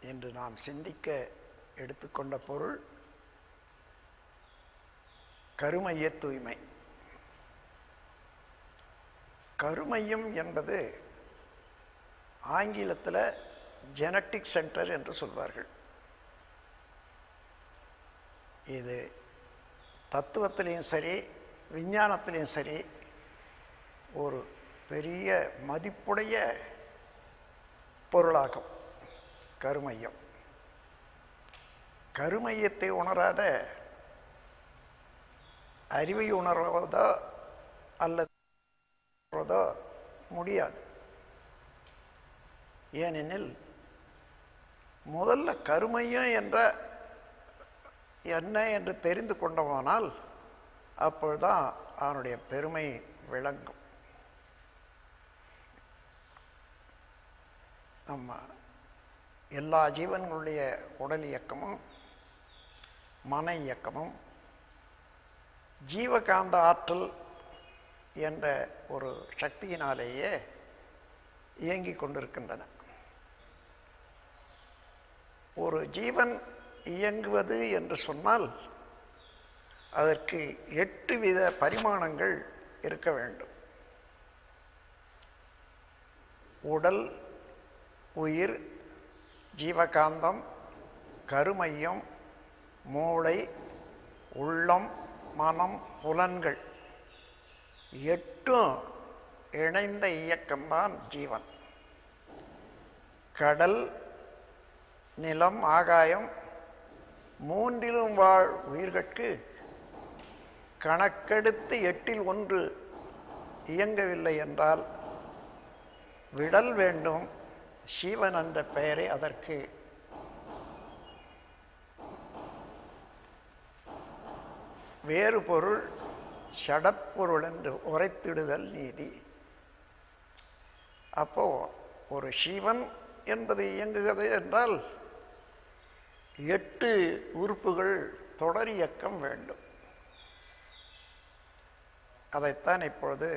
என்று நாம் சிந்திக்க எடுத்துக்கொண்ட பொருள் கருமைய தூய்மை. கருமையம் என்பது ஆங்கிலத்தில் ஜெனட்டிக் சென்டர் என்று சொல்வார்கள். இது தத்துவத்திலையும் சரி விஞ்ஞானத்திலையும் சரி ஒரு பெரிய மதிப்புடைய பொருளாகும் கருமையம். கருமையத்தை உணராத அறிவை உணர்வதோ அல்லது முடியாது. ஏனெனில் முதல்ல கருமையம் என்ற என்ன என்று தெரிந்து கொண்டோமானால் அப்பொழுதுதான் அவனுடைய பெருமை விளங்கும். நம்ம எல்லா ஜீவன்களுடைய உடல் இயக்கமும் மன இயக்கமும் ஜீவகாந்த ஆற்றல் என்ற ஒரு சக்தியினாலேயே இயங்கிக் கொண்டிருக்கின்றன. ஒரு ஜீவன் இயங்குவது என்று சொன்னால் அதற்கு 8 வித பரிமாணங்கள் இருக்க வேண்டும். உடல், உயிர், ஜீவகாந்தம், கருமையம், மூளை, உள்ளம், மனம், புலன்கள் 8ம் இணைந்த இயக்கம்தான் ஜீவன். கடல், நிலம், ஆகாயம் 3லும் வாழ் உயிர்கட்கு கணக்கெடுத்து 8ல் 1 இயங்கவில்லை என்றால் விடல் வேண்டும். சிவன் என்ற பெயரை அதற்கு வேறு பொருள் ஷடப்பொருள் என்று உரைத்திடுதல் நீதி. அப்போ ஒரு சிவன் என்பது இயங்குகிறது என்றால் 8 உறுப்புகள் தொடர் இயக்கம் வேண்டும். அதைத்தான் இப்பொழுது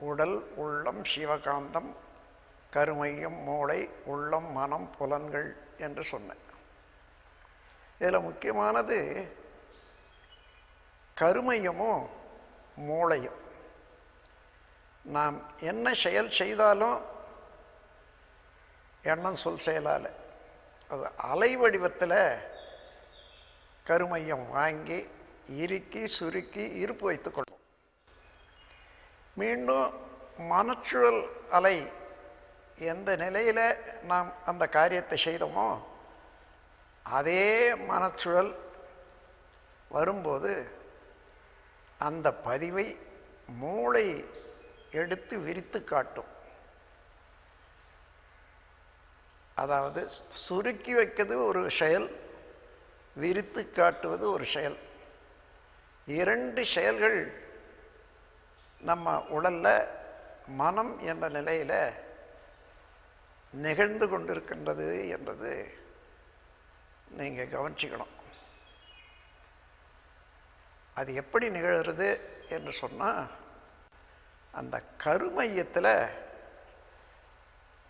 உடல், உள்ளம், சிவகாந்தம், கருமையம், மூளை, உள்ளம், மனம், புலன்கள் என்று சொன்னேன். இதில் முக்கியமானது கருமையமும் மூளையும். நாம் என்ன செயல் செய்தாலும் எண்ணம் சொல் செயலால் அது அலை வடிவத்தில் கருமையம் வாங்கி இறுக்கி சுருக்கி இருப்பு வைத்துக் கொள்ளும். மீண்டும் மனச்சுழல் அலை எந்த நிலையில் நாம் அந்த காரியத்தை செய்தோமோ அதே மனச்சுழல் வரும்போது அந்த பதிவை மூளை எடுத்து விரித்து காட்டும். அதாவது சுருக்கி வைக்கிறது ஒரு செயல், விரித்து காட்டுவது ஒரு செயல். 2 செயல்கள் நம்ம உடல்ல மனம் என்ற நிலையில் நிகழ்ந்து கொண்டிருக்கின்றது என்றது நீங்கள் கவனிச்சுக்கணும். அது எப்படி நிகழ்கிறது என்று சொன்னால் அந்த கருமையத்தில்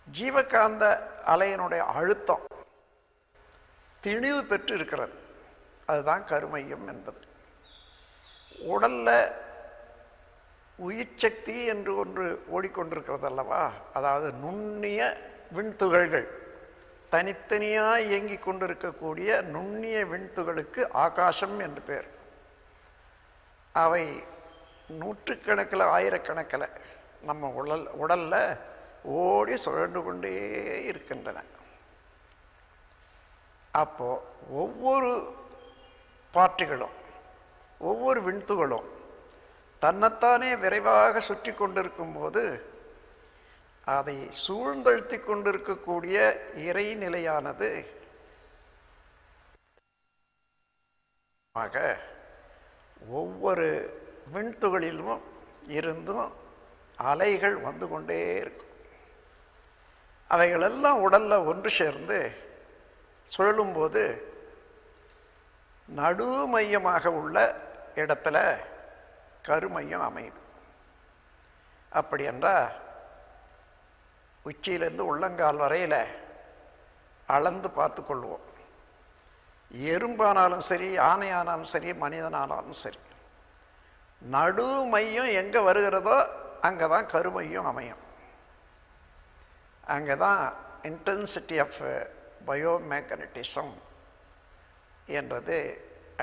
ஜீவகாந்த அலையினுடைய அழுத்தம் திணிவு பெற்று இருக்கிறது. அதுதான் கருமையம் என்பது. உடல்ல உயிர் சக்தி என்று ஒன்று ஓடிக்கொண்டிருக்கிறது அல்லவா? அதாவது நுண்ணிய விண்துகள்கள் தனித்தனியாக இயங்கி கொண்டிருக்கக்கூடிய நுண்ணிய விண்துகளுக்கு ஆகாசம் என்று பேர். அவை நூற்றுக்கணக்கில் ஆயிரக்கணக்கில் நம்ம உடல்ல ஓடி சுழன்று கொண்டே இருக்கின்றன. அப்போ ஒவ்வொரு பார்ட்டிகளும் ஒவ்வொரு விண்துகளும் தன்னைத்தானே விரைவாக சுற்றி கொண்டிருக்கும் போது அதை சூழ்ந்தழுத்தி கொண்டிருக்கக்கூடிய இறைநிலையானது ஒவ்வொரு விண்துகளிலும் இருந்தும் அலைகள் வந்து கொண்டே இருக்கும். அவைகளெல்லாம் உடல்ல ஒன்று சேர்ந்து சுழலும்போது நடு மையமாக உள்ள இடத்துல கருமையம் அமையுது. அப்படி என்றால் உச்சியிலேருந்து உள்ளங்கால் வரையில் அளந்து பார்த்து கொள்வோம். எறும்பானாலும் சரி, ஆணையானாலும் சரி, மனிதனானாலும் சரி, நடு மையம் எங்கே வருகிறதோ அங்கே தான் கருமையம் அமையும். அங்கே தான் இன்டென்சிட்டி ஆஃப் பயோமேக்னட்டிசம் என்றது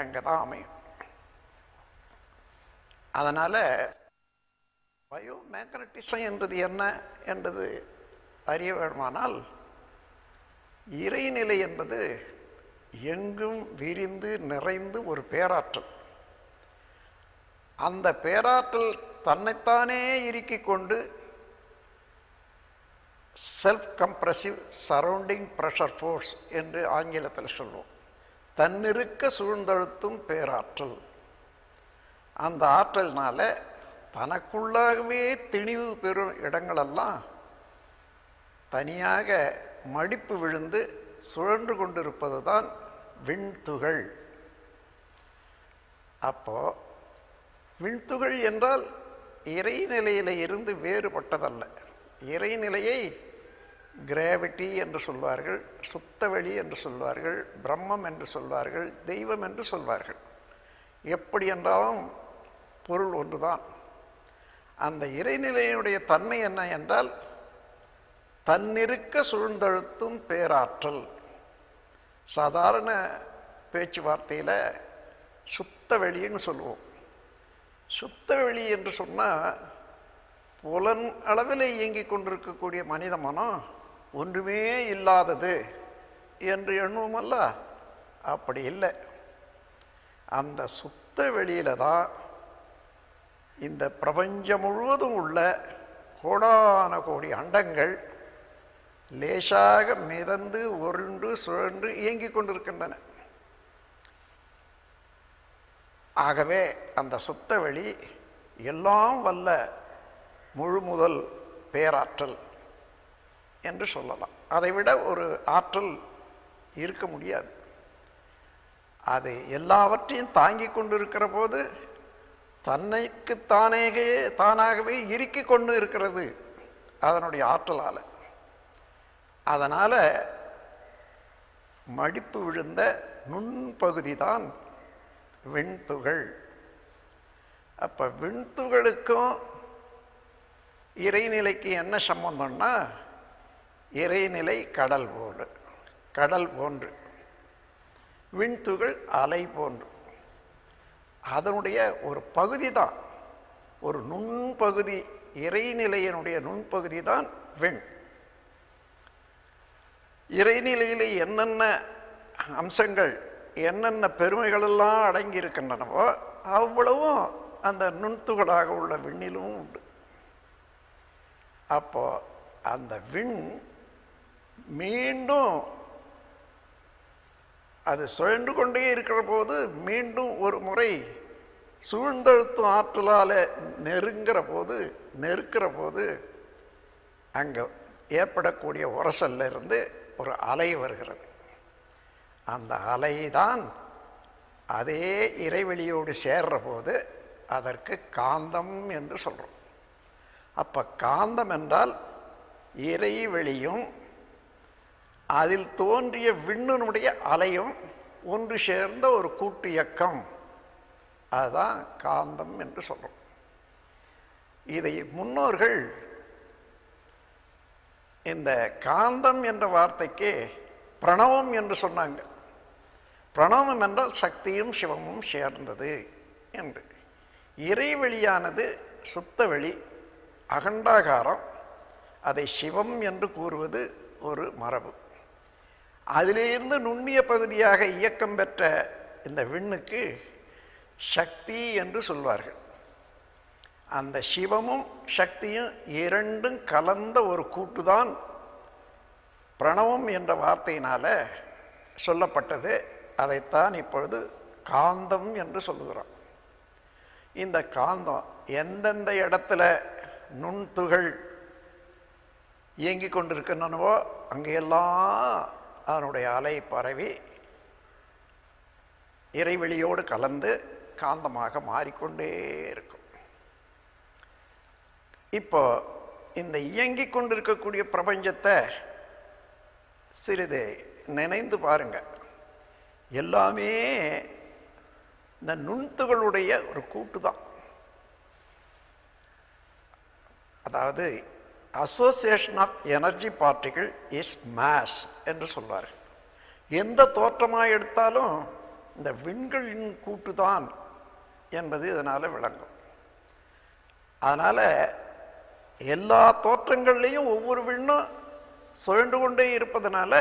அங்கே தான் அமையும். அதனால் பயோமேக்னட்டிசம் என்றது என்ன என்றது அறிய வேண்டுமானால், இறைநிலை என்பது எங்கும் விரிந்து நிறைந்து ஒரு பேராற்றல். அந்த பேராற்றல் தன்னைத்தானே இறுக்கிக் கொண்டு self compressive surrounding pressure force என்று ஆங்கிலத்தில் சொல்வோம். தன்னிருக்க சூழ்ந்தழுத்தும் பேராற்றல். அந்த ஆற்றல்னால தனக்குள்ளாகவே திணிவு பெறும் இடங்களெல்லாம் தனியாக மடிப்பு விழுந்து சுழன்று கொண்டிருப்பது தான் விண்துகள். அப்போ விண்துகள் என்றால் இறைநிலையில இருந்து வேறுபட்டதல்ல. இறைநிலையை கிராவிட்டி என்று சொல்வார்கள், சுத்தவெளி என்று சொல்வார்கள், பிரம்மம் என்று சொல்வார்கள், தெய்வம் என்று சொல்வார்கள். எப்படி என்றாலும் பொருள் ஒன்றுதான். அந்த இறைநிலையினுடைய தன்மை என்ன என்றால், தன்னிருக்க சூழ்ந்தழுத்தும் பேராற்றல். சாதாரண பேச்சுவார்த்தையில் சுத்த வெளின்னு சொல்லுவோம். சுத்த வெளி என்று சொன்னால், புலன் அளவில் இயங்கிக் கொண்டிருக்கக்கூடிய மனித மனம் ஒன்றுமே இல்லாதது என்று எண்ணுவோமல்ல, அப்படி இல்லை. அந்த சுத்த வெளியில தான் இந்த பிரபஞ்சம் முழுவதும் உள்ள கோடான கோடி அண்டங்கள் லேசாக மிதந்து உருண்டு சுழன்று இயங்கிக் கொண்டிருக்கின்றன. ஆகவே அந்த சுத்த வெளி எல்லாம் வல்ல முழு முதல் பேராற்றல் என்று சொல்லலாம். அதைவிட ஒரு ஆற்றல் இருக்க முடியாது. அது எல்லாவற்றையும் தாங்கிக் கொண்டிருக்கிற போது தன்னைக்கு தானாகவே இறுக்கிக் கொண்டு இருக்கிறது அதனுடைய ஆற்றலால். அதனால் மடிப்பு விழுந்த நுண்பகுதி தான் விண்துகள். அப்போ விண்துகளுக்கும் இறைநிலைக்கு என்ன சம்பந்தம்னா, இறைநிலை கடல் போன்று, விண்துகள் அலை போன்று. அதனுடைய ஒரு பகுதி தான், ஒரு நுண்பகுதி, இறைநிலையினுடைய நுண்பகுதி தான் விண். இறைநிலையில் என்னென்ன அம்சங்கள், என்னென்ன பெருமைகள் எல்லாம் அடங்கி இருக்கின்றனவோ அவ்வளவும் அந்த நுண்துகளாக உள்ள விண்ணிலும் உண்டு. அப்போ அந்த விண் மீண்டும் அது சுழன்று கொண்டே இருக்கிற போது மீண்டும் ஒரு முறை சூழ்ந்தழுத்தும் ஆற்றலால் நெருக்கிற போது அங்கே ஏற்படக்கூடிய உரசல்ல இருந்து ஒரு அலை வருகிறது. அந்த அலை தான் அதே இறைவெளியோடு சேர்ற போது அதற்கு காந்தம் என்று சொல்கிறோம். அப்போ காந்தம் என்றால் இறைவெளியும் அதில் தோன்றிய விண்ணினுடைய அலையும் ஒன்று சேர்ந்த ஒரு கூட்டு இயக்கம், அதுதான் காந்தம் என்று சொல்கிறோம். இதை முன்னோர்கள் இந்த காந்தம் என்ற வார்த்தைக்கு பிரணவம் என்று சொன்னாங்க. பிரணவம் என்றால் சக்தியும் சிவமும் சேர்ந்தது என்று. இறைவெளியானது சுத்தவெளி, அகண்டாகாரம். அதை சிவம் என்று கூறுவது ஒரு மரபு. அதிலிருந்து நுண்ணிய பகுதியாக இயக்கம் பெற்ற இந்த விண்ணுக்கு சக்தி என்று சொல்வார்கள். அந்த சிவமும் சக்தியும் இரண்டும் கலந்த ஒரு கூட்டுதான் பிரணவம் என்ற வார்த்தையினால சொல்லப்பட்டது. அதைத்தான் இப்பொழுது காந்தம் என்று சொல்லுகிறோம். இந்த காந்தம் எந்தெந்த இடத்துல நுண்துகள் இயங்கிக் கொண்டிருக்கின்றனவோ அங்கெல்லாம் அதனுடைய அலை பரவி இறைவெளியோடு கலந்து காந்தமாக மாறிக்கொண்டே இருக்கும். இப்போ இந்த இயங்கிக் கொண்டிருக்கக்கூடிய பிரபஞ்சத்தை சிறிது நினைந்து பாருங்க, எல்லாமே இந்த நுண்துகளுடைய ஒரு கூட்டு தான். அதாவது association of energy particle is mass என்று சொல்வார்கள். எந்த தோற்றமாக எடுத்தாலும் இந்த விண்களின் கூட்டு தான் என்பது இதனால் விளங்கும். அதனால் எல்லா தோற்றங்கள்லேயும் ஒவ்வொரு விண்ணும் சுழன்று கொண்டே இருப்பதனால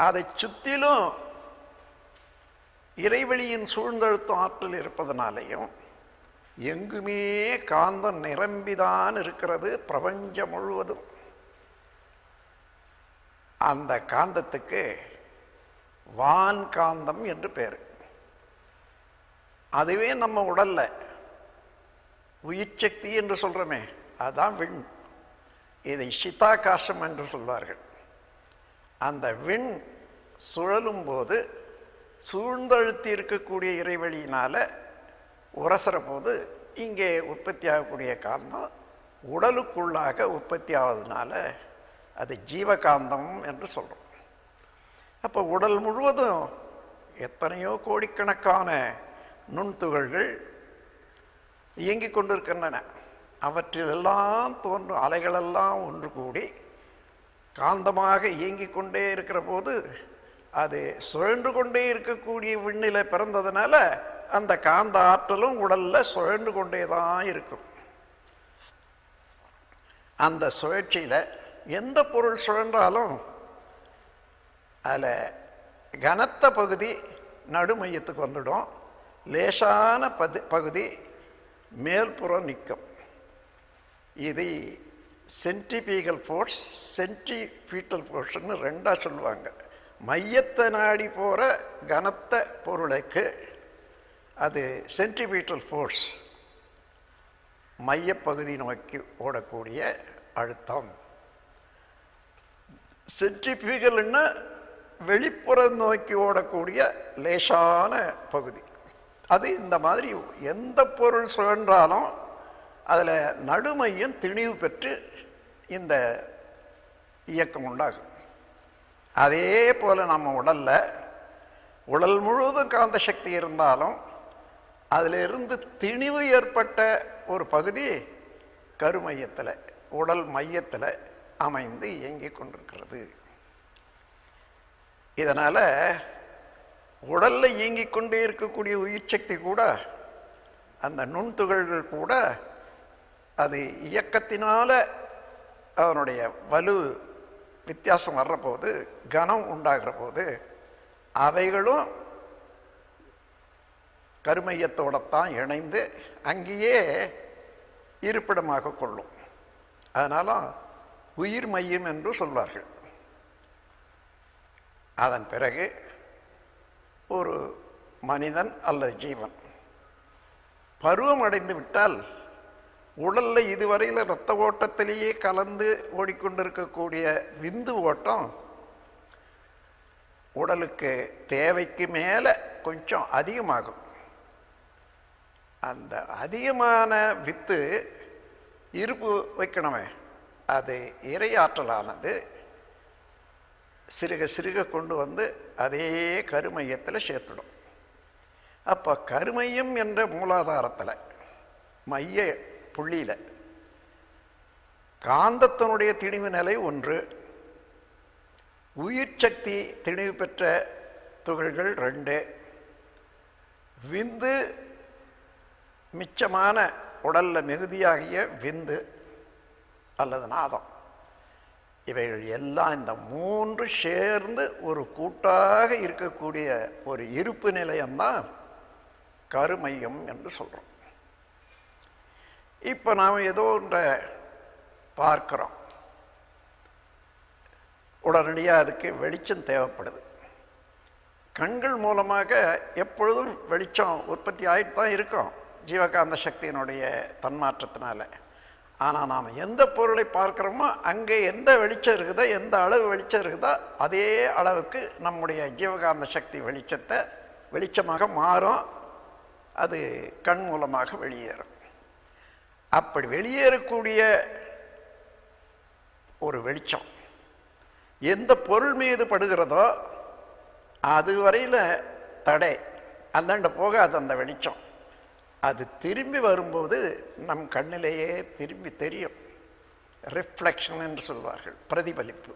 அதை சுற்றிலும் இறைவெளியின் சூழ்ந்தழுத்தும் ஆற்றல் இருப்பதனாலையும் எங்குமே காந்தம் நிரம்பிதான் இருக்கிறது பிரபஞ்சம் முழுவதும். அந்த காந்தத்துக்கு வான் காந்தம் என்று பேர். அதுவே நம்ம உடல்ல உயிர் சக்தி என்று சொல்றோமே, அதுதான் விண். இதை சிதாகாசம் என்று சொல்வார்கள். அந்த விண் சுழலும் போது சூழ்ந்தழுத்தி இருக்கக்கூடிய இறைவெளியினால உரசுற போது இங்கே உற்பத்தி ஆகக்கூடிய காந்தம் உடலுக்குள்ளாக உற்பத்தி ஆவதுனால அது ஜீவகாந்தம் என்று சொல்றோம். அப்போ உடல் முழுவதும் எத்தனையோ கோடிக்கணக்கான நுண்துகள்கள் இயங்கிக் கொண்டிருக்கின்றன. அவற்றிலெல்லாம் தோன்றும் அலைகளெல்லாம் ஒன்று கூடி காந்தமாக இயங்கிக் கொண்டே இருக்கிற போது அது சுழன்று கொண்டே இருக்கக்கூடிய விண்ணில பிறந்ததுனால அந்த காந்த ஆற்றலும் உடல்ல சுழன்று கொண்டே தான் இருக்கும். அந்த சுழற்சியில எந்த பொருள் சுழன்றாலும் அதில் கனத்த பகுதி நடுமையத்துக்கு வந்துடும், லேசான பகுதி மேல்புறம் நிற்கும். இது சென்ட்ரிபீகல் ஃபோர்ஸ், சென்ட்ரிபீட்டல் ஃபோர்ஸ்ன்னு ரெண்டாக சொல்லுவாங்க. மையத்தை நாடி போகிற கனத்த பொருளுக்கு அது சென்ட்ரிபீட்டல் ஃபோர்ஸ், மையப்பகுதி நோக்கி ஓடக்கூடிய அழுத்தம். சென்ட்ரிபியூகல்னா வெளிப்புறம் நோக்கி ஓடக்கூடிய லேசான பகுதி. அது இந்த மாதிரி எந்த பொருள் சுழன்றாலும் அதில் நடுமையம் திணிவு பெற்று இந்த இயக்கம் உண்டாகும். அதே போல் நம்ம உடல் முழுவதும் காந்த சக்தி இருந்தாலும் அதிலிருந்து திணிவு ஏற்பட்ட ஒரு பகுதி கருமையத்தில், உடல் மையத்தில் அமைந்து இயங்கிக் கொண்டிருக்கிறது. இதனால் உடலில் இயங்கிக் கொண்டே இருக்கக்கூடிய உயிர் சக்தி கூட, அந்த நுண்துகள்கள் கூட, அது இயக்கத்தினால அதனுடைய வலு வித்தியாசம் வர்ற போது, கனம் உண்டாகிற போது அவைகளும் கருமையத்தோடத்தான் இணைந்து அங்கேயே இருப்பிடமாக கொள்ளும். அதனால உயிர் மையம் என்று சொல்வார்கள். அதன் பிறகு ஒரு மனிதன் அல்லது ஜீவன் பருவம் அடைந்து விட்டால் உடல்ல இதுவரையில் இரத்த ஓட்டத்திலேயே கலந்து ஓடிக்கொண்டிருக்கக்கூடிய விந்து ஓட்டம் உடலுக்கு தேவைக்கு மேலே கொஞ்சம் அதிகமாகும். அந்த அதிகமான வித்து இருப்பு வைக்கணுமே, அது இறையாற்றலானது சிறுக சிறுக கொண்டு வந்து அதே கருமையத்தில் சேர்த்துடும். அப்போ கருமையம் என்ற மூலாதாரத்தில் மைய புள்ளியில் காந்தத்தினுடைய திணிவு நிலை ஒன்று, உயிர் சக்தி திணிவு பெற்ற துகள்கள் 2, விந்து மிச்சமான உடல்ல மிகுதியாகிய விந்து அல்லது நாதம், இவைகள் எல்லாம் இந்த 3 சேர்ந்து ஒரு கூட்டாக இருக்கக்கூடிய ஒரு இருப்பு நிலையம்தான் கருமையம் என்று சொல்றோம். இப்ப நாம் ஏதோ ஒன்றை பார்க்கிறோம், உடனடியாக அதுக்கு வெளிச்சம் தேவைப்படுது. கண்கள் மூலமாக எப்பொழுதும் வெளிச்சம் உற்பத்தி ஆகிட்டு தான் இருக்கும் ஜீவகாந்த சக்தியினுடைய தன்மாற்றத்தினால. ஆனால் நாம் எந்த பொருளை பார்க்கிறோமோ அங்கே எந்த வெளிச்சம் இருக்குதோ, எந்த அளவு வெளிச்சம் இருக்குதோ அதே அளவுக்கு நம்முடைய ஜீவகாந்த சக்தி வெளிச்சமாக மாறும். அது கண் மூலமாக வெளியேறும். அப்படி வெளியேறக்கூடிய ஒரு வெளிச்சம் எந்த பொருள் மீது படுகிறதோ அது வரையில் தடை, அந்தாண்ட போகாது அந்த வெளிச்சம். அது திரும்பி வரும்போது நம் கண்ணிலேயே திரும்பி தெரியும். ரிஃப்ளெக்ஷன் என்று சொல்வார்கள், பிரதிபலிப்பு.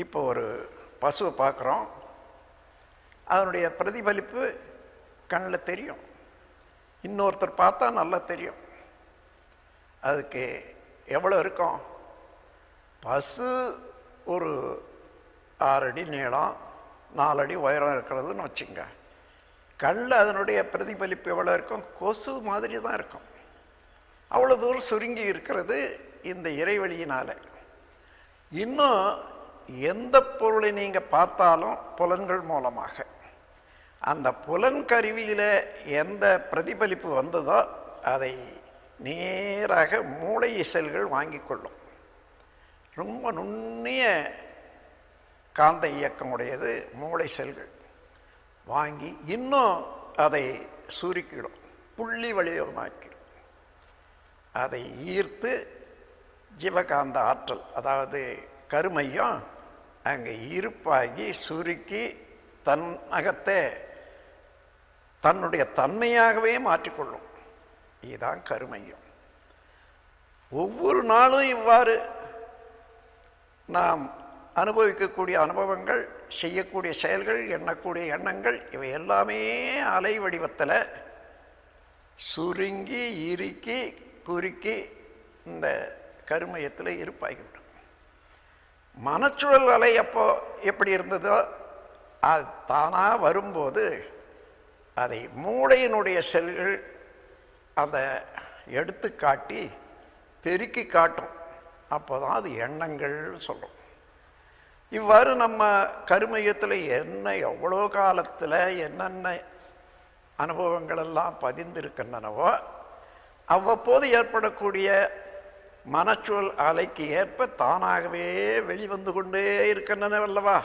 இப்போ ஒரு பசுவை பார்க்குறோம், அதனுடைய பிரதிபலிப்பு கண்ணில் தெரியும். இன்னொருத்தர் பார்த்தா நல்லா தெரியும். அதுக்கு எவ்வளோ இருக்கும்? பசு ஒரு 6 அடி நீளம், 4 அடி உயரம் இருக்கிறதுன்னு வச்சுங்க. கண்ணில் அதனுடைய பிரதிபலிப்பு எவ்வளோ இருக்கும்? கொசு மாதிரி தான் இருக்கும். அவ்வளோ தூரம் சுருங்கி இருக்கிறது இந்த இறைவழியினால். இன்னும் எந்த பொருளை நீங்கள் பார்த்தாலும் புலன்கள் மூலமாக, அந்த புலன் கருவியில் எந்த பிரதிபலிப்பு வந்ததோ அதை நேராக மூளை செல்கள் வாங்கி கொள்ளும். ரொம்ப நுண்ணிய காந்த இயக்கம் உடையது மூளை செல்கள். வாங்கி இன்னும் அதை சுருக்கிடும், புள்ளி வடிவமாக்கிடும். அதை ஈர்த்து ஜீவகாந்த ஆற்றல், அதாவது கருமையம் அங்கே இருப்பாகி சுருக்கி தன் அகத்தை தன்னுடைய தன்மையாகவே மாற்றிக்கொள்ளும். இதுதான் கருமையம். ஒவ்வொரு நாளும் இவ்வாறு நாம் அனுபவிக்கக்கூடிய அனுபவங்கள், செய்யக்கூடிய செயல்கள், எண்ணக்கூடிய எண்ணங்கள், இவை எல்லாமே அலை வடிவத்தில் சுருங்கி இறுக்கி குறுக்கி இந்த கருமையத்தில் இருப்பாகிவிடும். மனச்சுழல் அலை அப்போ எப்படி இருந்ததோ அது தானாக வரும்போது அதை மூளையினுடைய செல்கள் அதை எடுத்து காட்டி பெருக்கி காட்டும். அப்போ தான் அது எண்ணங்கள் சொல்கிறோம். இவ்வாறு நம்ம கருமையத்தில் என்ன எவ்வளோ காலத்தில் என்னென்ன அனுபவங்கள் எல்லாம் பதிந்திருக்கின்றனவோ அவ்வப்போது ஏற்படக்கூடிய மனச்சூழல் அலைக்கு ஏற்ப தானாகவே வெளிவந்து கொண்டே இருக்கின்றனவல்லவா,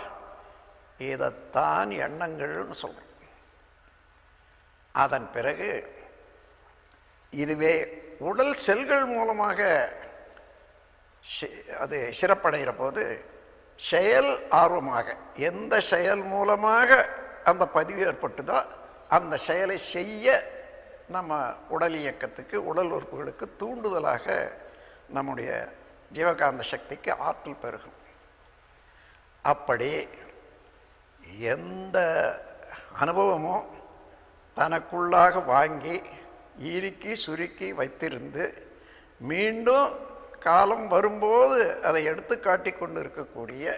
இதைத்தான் எண்ணங்கள்னு சொல்கிறோம். அதன் பிறகு இதுவே உடல் செல்கள் மூலமாக அது சிறப்படைகிற போது செயல் ஆர்வமாக எந்த செயல் மூலமாக அந்த பதிவு ஏற்பட்டுதோ அந்த செயலை செய்ய நம்ம உடல் இயக்கத்துக்கு, உடல் உறுப்புகளுக்கு தூண்டுதலாக நம்முடைய ஜீவகாந்த சக்திக்கு ஆற்றல் பெருகும். அப்படி எந்த அனுபவமும் தனக்குள்ளாக வாங்கி இறுக்கி சுருக்கி வைத்திருந்து மீண்டும் காலம் வரும்போது அதை எடுத்து காட்டி கொண்டு இருக்கக்கூடிய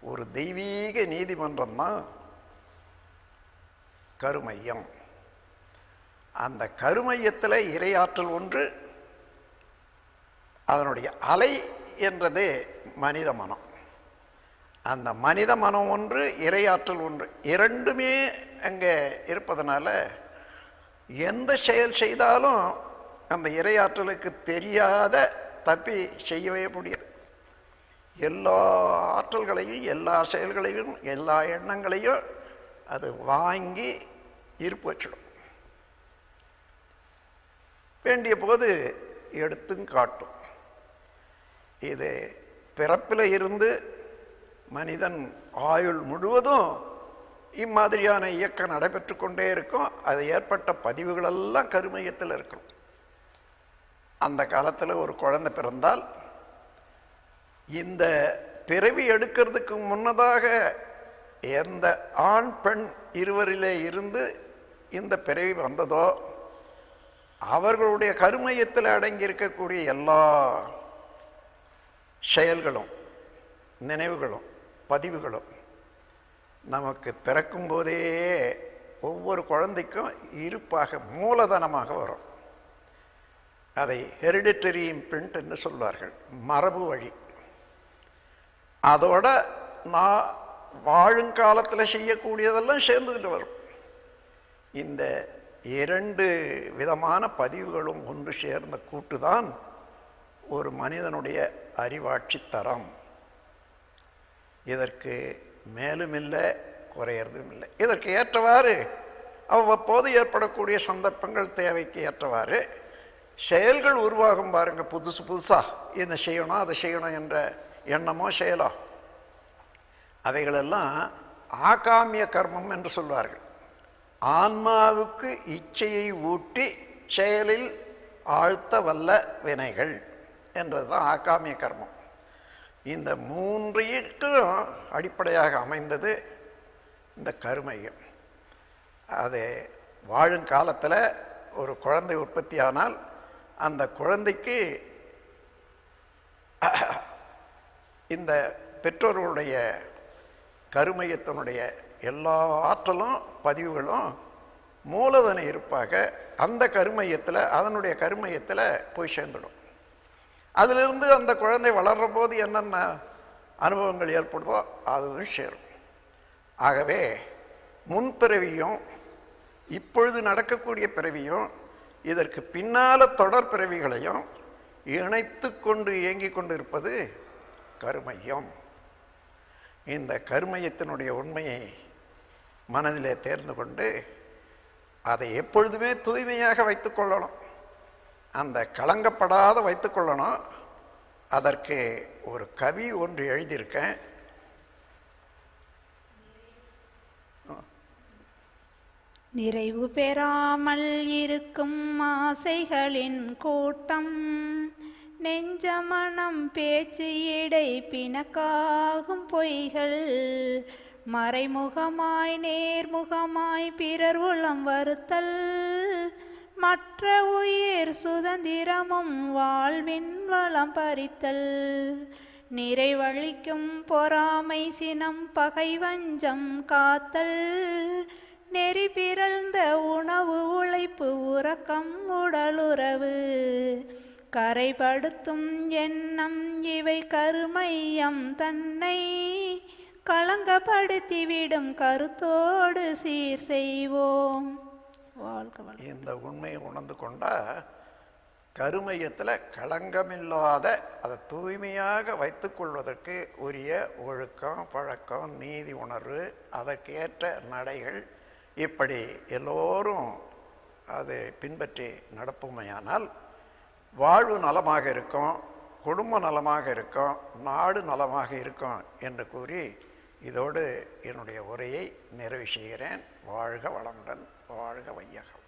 ஒரு தெய்வீக நீதிமன்றம் தான் கருமையம். அந்த கருமையத்தில் இறையாற்றல் ஒன்று, அதனுடைய அலை என்றதே மனித மனம். அந்த மனித மனம் ஒன்று, இறையாற்றல் ஒன்று, இரண்டுமே அங்கே இருப்பதனால எந்த செயல் செய்தாலும் அந்த இறையாற்றலுக்கு தெரியாத தப்பி செய்யவே முடியாது. எல்லா ஆற்றல்களையும், எல்லா செயல்களையும், எல்லா எண்ணங்களையும் அது வாங்கி இருப்பு வச்சிடும். வேண்டிய போது எடுத்தும் காட்டும். இது பிறப்பில் இருந்து மனிதன் ஆயுள் முழுவதும் இம்மாதிரியான இயக்கம் நடைபெற்று கொண்டே இருக்கும். அது ஏற்பட்ட பதிவுகளெல்லாம் கருமையத்தில் இருக்கும். அந்த காலத்தில் ஒரு குழந்தை பிறந்தால் இந்த பிறவி எடுக்கிறதுக்கு முன்னதாக எந்த ஆண் பெண் இருவரிலே இருந்து இந்த பிறவி வந்ததோ அவர்களுடைய கருமையத்தில் அடங்கியிருக்கக்கூடிய எல்லா செயல்களும், நினைவுகளும், பதிவுகளும் நமக்கு பிறக்கும் போதே ஒவ்வொரு குழந்தைக்கும் இருப்பாக, மூலதனமாக வரும். அதை ஹெரிடிட்டரி இம்பிரிண்ட் என்று சொல்வார்கள், மரபு வழி. அதோட நான் வாழுங்காலத்தில் செய்யக்கூடியதெல்லாம் சேர்ந்துக்கிட்டு வரும். இந்த இரண்டு விதமான பதிவுகளும் ஒன்று சேர்ந்த கூட்டுதான் ஒரு மனிதனுடைய அறிவாட்சி தரம். இதற்கு மேலும் இல்லை, குறையறதும் இல்லை. இதற்கு ஏற்றவாறு அவ்வப்போது ஏற்படக்கூடிய சந்தர்ப்பங்கள் தேவைக்கு ஏற்றவாறு செயல்கள் உருவாகும். பாருங்க, புதுசு புதுசாக இதை செய்யணும் அதை செய்யணும் என்ற எண்ணமோ செயலோ அவைகளெல்லாம் ஆகாமிய கர்மம் என்று சொல்வார்கள். ஆன்மாவுக்கு இச்சையை ஊட்டி செயலில் ஆழ்த்த வல்ல வினைகள் என்றதுதான் ஆகாமிய கர்மம். இந்த மூன்றையும் அடிப்படையாக அமைந்தது இந்த கருமையம். அது வாழும் காலத்தில் ஒரு குழந்தை உற்பத்தி ஆனால் அந்த குழந்தைக்கு இந்த பெற்றோர்களுடைய கருமையத்தினுடைய எல்லா ஆற்றலும் பதிவுகளும் மூலதன இருப்பாக அந்த கருமையத்தில் அதனுடைய கருமையத்தில் போய் சேர்ந்துடும். அதிலிருந்து அந்த குழந்தை வளர்ற போது என்னென்ன அனுபவங்கள் ஏற்படுதோ அதுவும் சேரும். ஆகவே முன்பிறவியும் இப்பொழுது நடக்கக்கூடிய பிறவியும் இதற்கு பின்னால தொடர் பிறவிகளையும் இணைத்து கொண்டு இயங்கிக் கொண்டு இருப்பது கருமையம். இந்த கருமையத்தினுடைய உண்மையை மனதிலே தேர்ந்து கொண்டு அதை எப்பொழுதுமே தூய்மையாக வைத்துக் கொள்ளணும். அந்த களங்கப்படாத வைத்துக் கொள்ளணும். அதற்கு ஒரு கவி ஒன்று எழுதியிருக்கேன். நிறைவு பெறாமல் இருக்கும் ஆசைகளின் கூட்டம், நெஞ்சமனம் பேச்சு இடை பிணக்காகும் பொய்கள், மறைமுகமாய் நேர்முகமாய் பிறர் உளம் வருத்தல், மற்ற உயிர் சுதந்திரமும் வாழ்வின் வளம் பறித்தல், நிறைவழிக்கும் பொறாமை சினம் பகை வஞ்சம் காத்தல், நெறி பிறழ்ந்த உணவு உழைப்பு உறக்கம் உடலுறவு, கரைபடுத்தும் எண்ணம் இவை கருமையம் தன்னை களங்கப்படுத்திவிடும் கருத்தோடு சீர் செய்வோம். இந்த உண்மையை உணர்ந்து கொண்டா கருமையத்தில் களங்கமில்லாத அதை தூய்மையாக வைத்து கொள்வதற்கு உரிய ஒழுக்கம் பழக்கம் நீதி உணர்வு அதற்கேற்ற நடைகள் இப்படி எல்லோரும் அதை பின்பற்றி நடப்புமையானால் வாழ்வு நலமாக இருக்கும், குடும்ப நலமாக இருக்கும், நாடு நலமாக இருக்கும் என்று கூறி இதோடு என்னுடைய உரையை நிறைவு செய்கிறேன். வாழ்க வளமுடன், வாழ்க வையகம்.